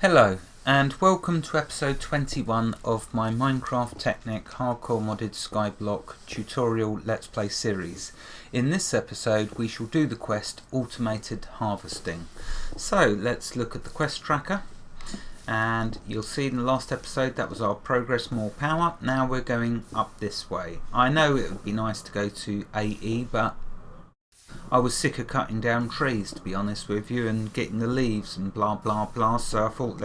Hello and welcome to episode 21 of my Minecraft Technic Hardcore Modded Skyblock tutorial Let's Play series. In this episode we shall do the quest Automated Harvesting. So let's look at the quest tracker, and you'll see in the last episode that was our progress, more power. Now we're going up this way. I know it would be nice to go to AE, but I was sick of cutting down trees, to be honest with you, and getting the leaves and blah blah blah, so I thought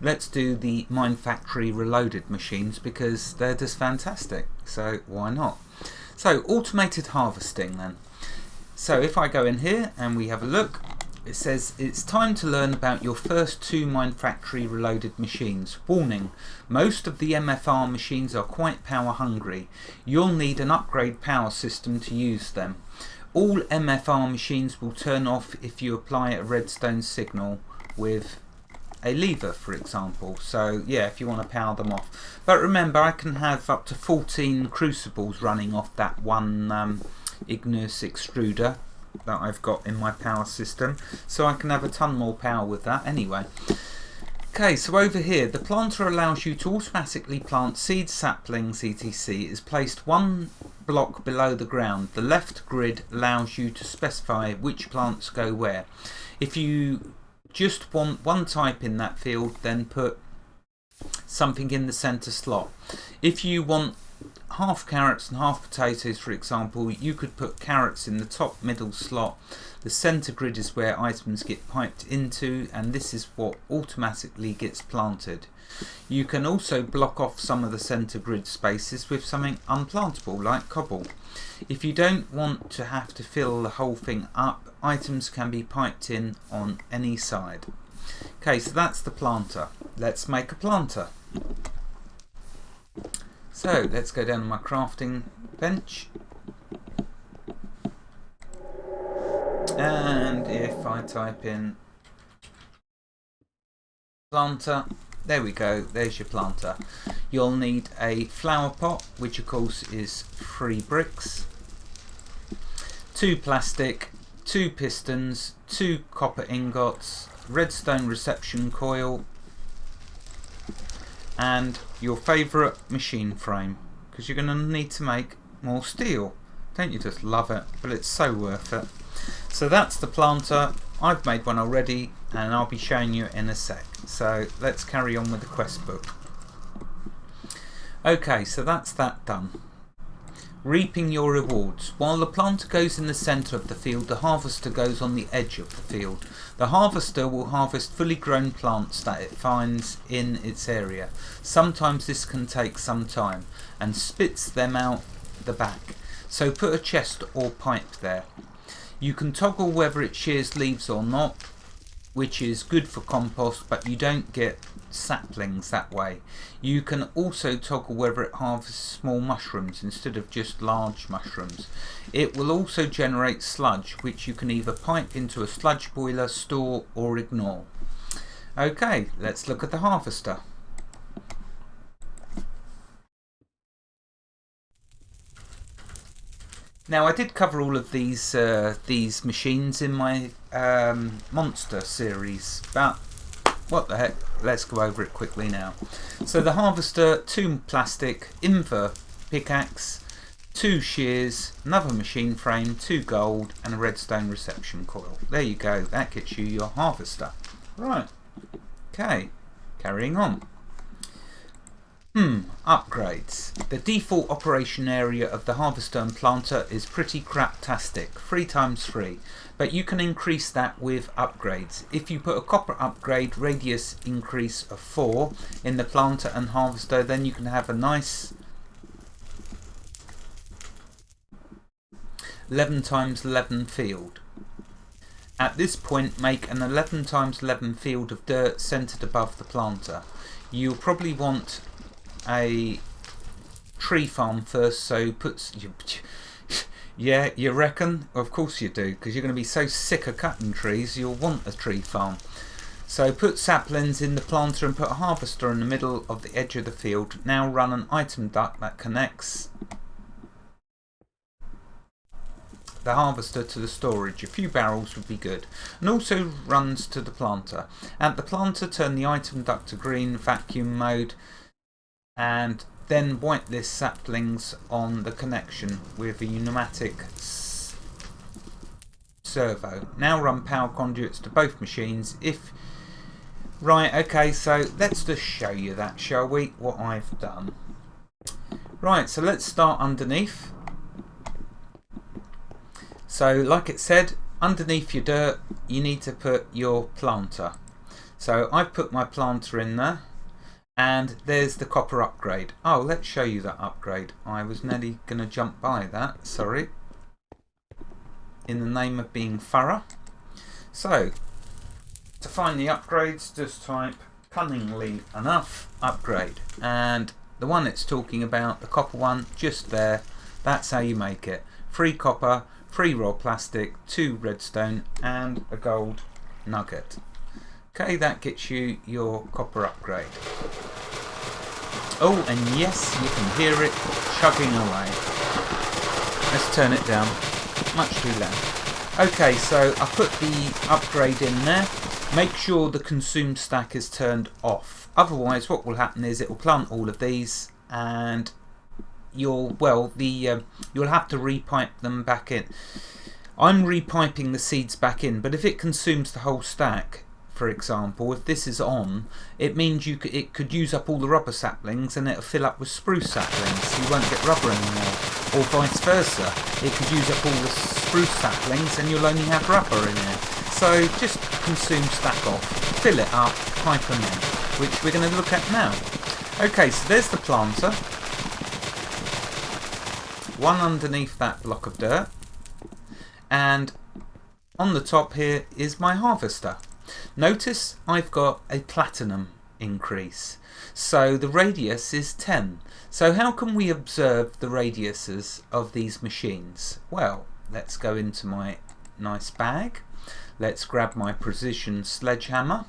let's do the Mine Factory Reloaded machines because they're just fantastic, so why not? So automated harvesting then. So if I go in here and we have a look, it says it's time to learn about your first two Mine Factory Reloaded machines. Warning, most of the MFR machines are quite power hungry. You'll need an upgrade power system to use them. All MFR machines will turn off if you apply a redstone signal with a lever, for example. So yeah, if you want to power them off. But remember, I can have up to 14 crucibles running off that one igneous extruder that I've got in my power system. So I can have a ton more power with that anyway. Okay, so over here, the planter allows you to automatically plant seeds, saplings, etc. It is placed one block below the ground. The left grid allows you to specify which plants go where. If you just want one type in that field, then put something in the centre slot. If you want half carrots and half potatoes, for example, you could put carrots in the top middle slot. The centre grid is where items get piped into, and this is what automatically gets planted. You can also block off some of the centre grid spaces with something unplantable like cobble. If you don't want to have to fill the whole thing up, items can be piped in on any side. Okay, so that's the planter. Let's make a planter. So let's go down to my crafting bench, and if I type in planter, there we go, there's your planter. You'll need a flower pot, which of course is 3 bricks, 2 plastic, 2 pistons, 2 copper ingots, redstone reception coil, and your favourite machine frame, because you're going to need to make more steel. Don't you just love it? But it's so worth it. So that's the planter. I've made one already and I'll be showing you in a sec. So let's carry on with the quest book. Okay, so that's that done. Reaping your rewards. While the planter goes in the centre of the field, the harvester goes on the edge of the field. The harvester will harvest fully grown plants that it finds in its area. Sometimes this can take some time, and spits them out the back. So put a chest or pipe there. You can toggle whether it shears leaves or not, which is good for compost, but you don't get saplings that way. You can also toggle whether it harvests small mushrooms instead of just large mushrooms. It will also generate sludge, which you can either pipe into a sludge boiler, store or ignore. Okay, let's look at the harvester. Now I did cover all of these machines in my monster series, but what the heck, let's go over it quickly now. So the harvester, 2 plastic, inver pickaxe, 2 shears, another machine frame, 2 gold and a redstone reception coil. There you go, that gets you your harvester. Right, okay, carrying on. Upgrades. The default operation area of the harvester and planter is pretty craptastic, 3 times 3, but you can increase that with upgrades. If you put a copper upgrade radius increase of 4 in the planter and harvester, then you can have a nice 11 times 11 field. At this point, make an 11 times 11 field of dirt centered above the planter. You'll probably want a tree farm first, so yeah, you reckon? Of course you do, because you're going to be so sick of cutting trees, you'll want a tree farm. So put saplings in the planter and put a harvester in the middle of the edge of the field. Now run an item duct that connects the harvester to the storage. A few barrels would be good. And also runs to the planter. At the planter, turn the item duct to green, vacuum mode, and then whitelist saplings on the connection with a pneumatic servo. Now run power conduits to both machines. Right, okay, so let's just show you that, shall we, what I've done. Right, so let's start underneath. So like it said, underneath your dirt you need to put your planter. So I've put my planter in there, and there's the copper upgrade. Oh, let's show you that upgrade. I was nearly going to jump by that, sorry. In the name of being thorough. So, to find the upgrades, just type cunningly enough upgrade. And the one it's talking about, the copper one, just there. That's how you make it. 3 copper, 3 raw plastic, 2 redstone, and a gold nugget. Okay, that gets you your copper upgrade. Oh, and yes, you can hear it chugging away. Let's turn it down. Much too loud. Okay, so I put the upgrade in there. Make sure the consume stack is turned off. Otherwise, what will happen is it will plant all of these, and you'll have to repipe them back in. I'm repiping the seeds back in, but if it consumes the whole stack, for example, if this is on, it means it could use up all the rubber saplings and it'll fill up with spruce saplings, so you won't get rubber anymore. Or vice versa, it could use up all the spruce saplings and you'll only have rubber in it. So just consume stack off, fill it up, pipe them in, which we're going to look at now. Okay, so there's the planter, one underneath that block of dirt, and on the top here is my harvester. Notice I've got a platinum increase, so the radius is 10. So how can we observe the radiuses of these machines? Well, let's go into my nice bag. Let's grab my precision sledgehammer.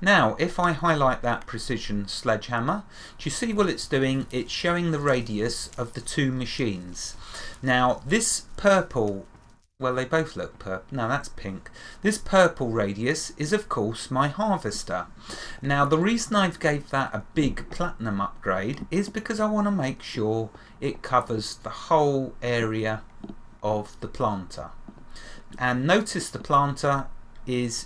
Now, if I highlight that precision sledgehammer, do you see what it's doing? It's showing the radius of the 2 machines. Now, this purple, well, they both look purple. No, that's pink. This purple radius is, of course, my harvester. Now, the reason I've gave that a big platinum upgrade is because I want to make sure it covers the whole area of the planter. And notice the planter is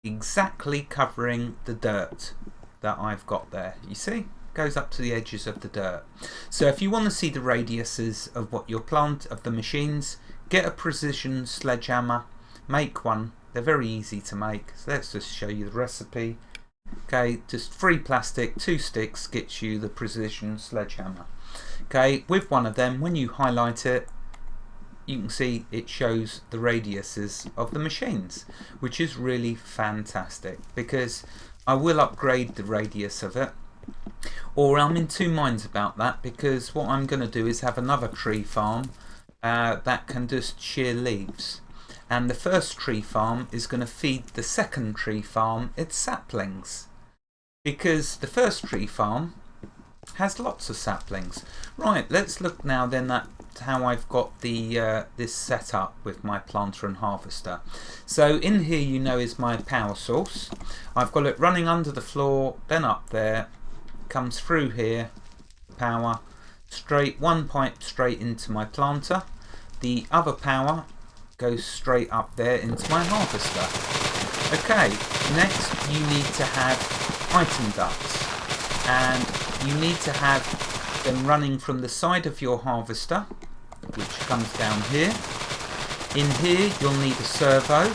exactly covering the dirt that I've got there. You see? Goes up to the edges of the dirt. So if you want to see the radiuses of what your of the machines, get a precision sledgehammer, make one. They're very easy to make. So let's just show you the recipe. Okay, just 3 plastic, 2 sticks gets you the precision sledgehammer. Okay, with one of them, when you highlight it, you can see it shows the radiuses of the machines, which is really fantastic, because I will upgrade the radius of it, or I'm in 2 minds about that, because what I'm going to do is have another tree farm that can just shear leaves, and the first tree farm is going to feed the second tree farm its saplings, because the first tree farm has lots of saplings. Right, let's look now then at how I've got the this set up with my planter and harvester. So in here, you know, is my power source. I've got it running under the floor, then up there, comes through here, power, straight, one pipe straight into my planter. The other power goes straight up there into my harvester. Okay, next you need to have item ducts, and you need to have them running from the side of your harvester, which comes down here. In here you'll need a servo,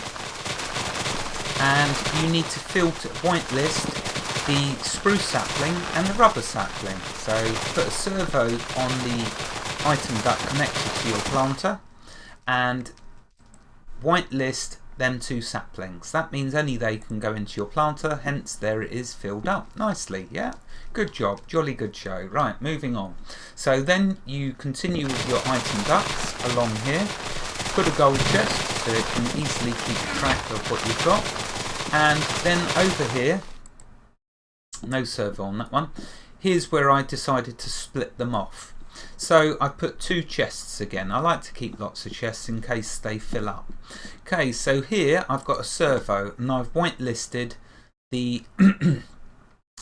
and you need to filter, whitelist the spruce sapling and the rubber sapling. So put a servo on the item duct connected to your planter and whitelist them 2 saplings. That means only they can go into your planter, hence there it is filled up nicely. Yeah, good job, jolly good show. Right, moving on. So then you continue with your item ducts along here, put a gold chest so it can easily keep track of what you've got, and then over here, no servo on that one, here's where I decided to split them off. So I put 2 chests again. I like to keep lots of chests in case they fill up. Okay, so here I've got a servo and I've whitelisted the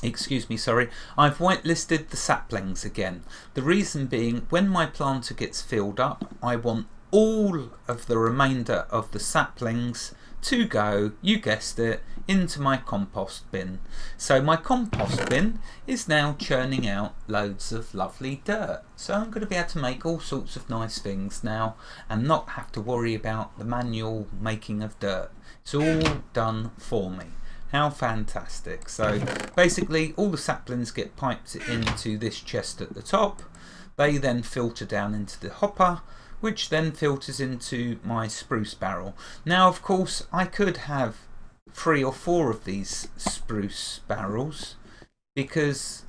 excuse me, sorry, I've whitelisted the saplings again. The reason being, when my planter gets filled up, I want all of the remainder of the saplings to go, you guessed it, into my compost bin. So my compost bin is now churning out loads of lovely dirt. So I'm going to be able to make all sorts of nice things now and not have to worry about the manual making of dirt. It's all done for me. How fantastic. So basically all the saplings get piped into this chest at the top. They then filter down into the hopper, which then filters into my spruce barrel. Now of course I could have 3 or 4 of these spruce barrels because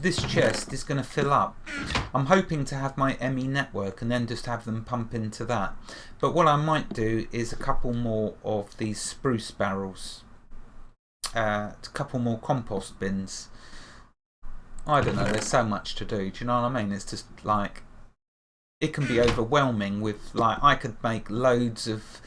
this chest is going to fill up. I'm hoping to have my ME network and then just have them pump into that. But what I might do is a couple more of these spruce barrels. A couple more compost bins. I don't know, there's so much to do, do you know what I mean? It's just like, it can be overwhelming with, like, I could make loads of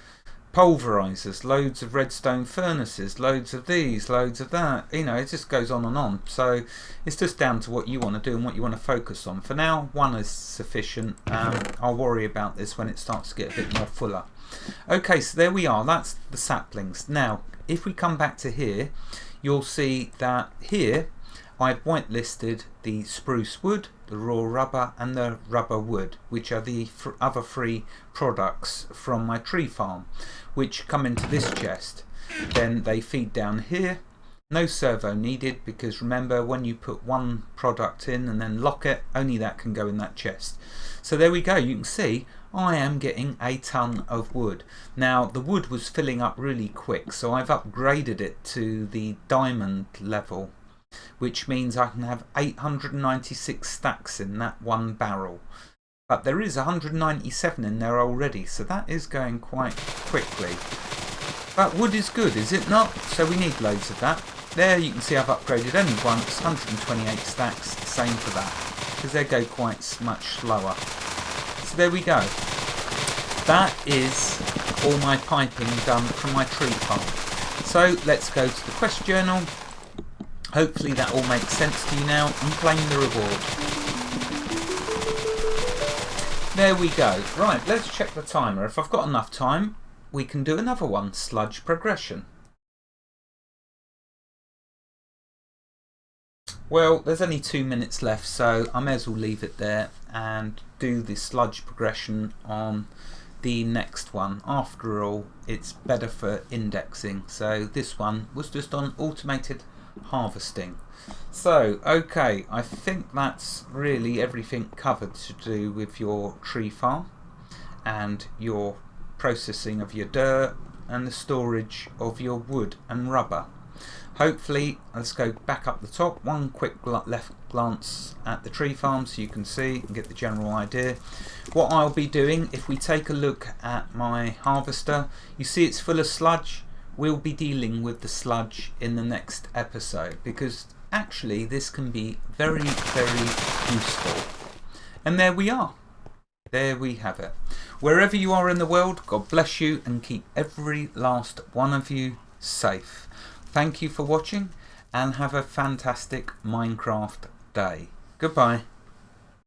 pulverizers, loads of redstone furnaces, loads of these, loads of that, you know, it just goes on and on. So it's just down to what you want to do and what you want to focus on. For now, 1 is sufficient. I'll worry about this when it starts to get a bit more fuller. Okay, so there we are, that's the saplings. Now if we come back to here, you'll see that here I've whitelisted the spruce wood, the raw rubber and the rubber wood, which are the other 3 products from my tree farm, which come into this chest. Then they feed down here. No servo needed, because remember, when you put 1 product in and then lock it, only that can go in that chest. So there we go, you can see I am getting a ton of wood. Now the wood was filling up really quick, so I've upgraded it to the diamond level, which means I can have 896 stacks in that 1 barrel. But there is 197 in there already, so that is going quite quickly. But wood is good, is it not? So we need loads of that. There you can see I've upgraded only once, 128 stacks, same for that, because they go quite much slower. So there we go. That is all my piping done from my tree farm. So let's go to the quest journal. Hopefully that all makes sense to you now, and claim the reward. There we go. Right, let's check the timer. If I've got enough time, we can do another one, sludge progression. Well, there's only 2 minutes left, so I may as well leave it there and do the sludge progression on the next one. After all, it's better for indexing, so this one was just on automated harvesting. So okay, I think that's really everything covered to do with your tree farm and your processing of your dirt and the storage of your wood and rubber. Hopefully, let's go back up the top, 1 quick left glance at the tree farm so you can see and get the general idea. What I'll be doing, if we take a look at my harvester, you see it's full of sludge. We'll be dealing with the sludge in the next episode, because actually this can be very, very useful. And there we are. There we have it. Wherever you are in the world, God bless you and keep every last one of you safe. Thank you for watching and have a fantastic Minecraft day. Goodbye.